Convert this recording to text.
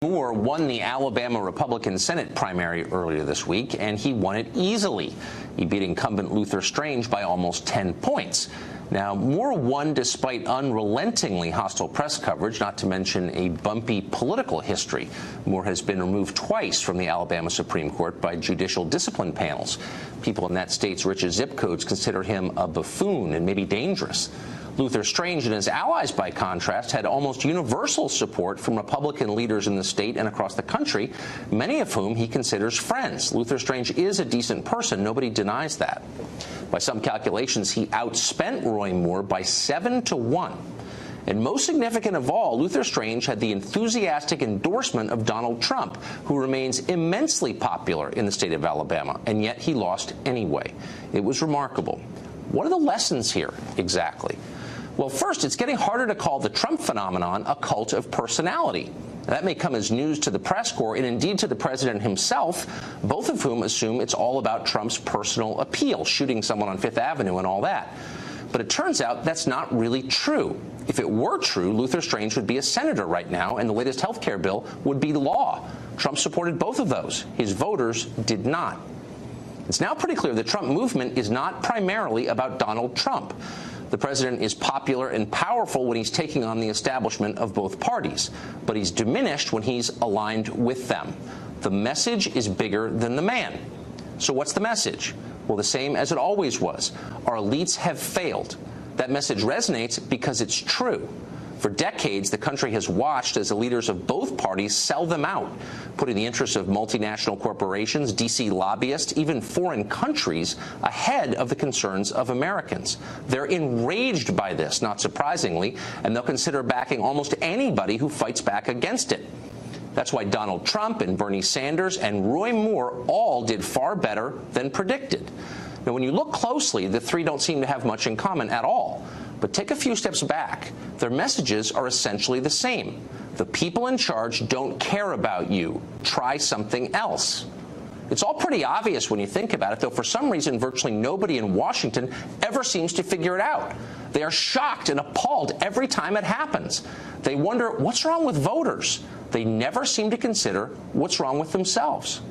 Moore won the Alabama Republican Senate primary earlier this week, and he won it easily. He beat incumbent Luther Strange by almost 10 points. Now, Moore won despite unrelentingly hostile press coverage, not to mention a bumpy political history. Moore has been removed twice from the Alabama Supreme Court by judicial discipline panels. People in that state's richest zip codes consider him a buffoon and maybe dangerous. Luther Strange and his allies, by contrast, had almost universal support from Republican leaders in the state and across the country, many of whom he considers friends. Luther Strange is a decent person. Nobody denies that. By some calculations, he outspent Roy Moore by 7-1. And most significant of all, Luther Strange had the enthusiastic endorsement of Donald Trump, who remains immensely popular in the state of Alabama, and yet he lost anyway. It was remarkable. What are the lessons here exactly? Well, first, it's getting harder to call the Trump phenomenon a cult of personality. That may come as news to the press corps and indeed to the president himself, both of whom assume it's all about Trump's personal appeal, shooting someone on Fifth Avenue and all that. But it turns out that's not really true. If it were true, Luther Strange would be a senator right now, and the latest health care bill would be law. Trump supported both of those. His voters did not. It's now pretty clear the Trump movement is not primarily about Donald Trump. The president is popular and powerful when he's taking on the establishment of both parties, but he's diminished when he's aligned with them. The message is bigger than the man. So what's the message? Well, the same as it always was. Our elites have failed. That message resonates because it's true. For decades, the country has watched as the leaders of both parties sell them out, putting the interests of multinational corporations, D.C. lobbyists, even foreign countries ahead of the concerns of Americans. They're enraged by this, not surprisingly, and they'll consider backing almost anybody who fights back against it. That's why Donald Trump and Bernie Sanders and Roy Moore all did far better than predicted. Now, when you look closely, the three don't seem to have much in common at all. But take a few steps back. Their messages are essentially the same. The people in charge don't care about you. Try something else. It's all pretty obvious when you think about it, though for some reason virtually nobody in Washington ever seems to figure it out. They are shocked and appalled every time it happens. They wonder what's wrong with voters. They never seem to consider what's wrong with themselves.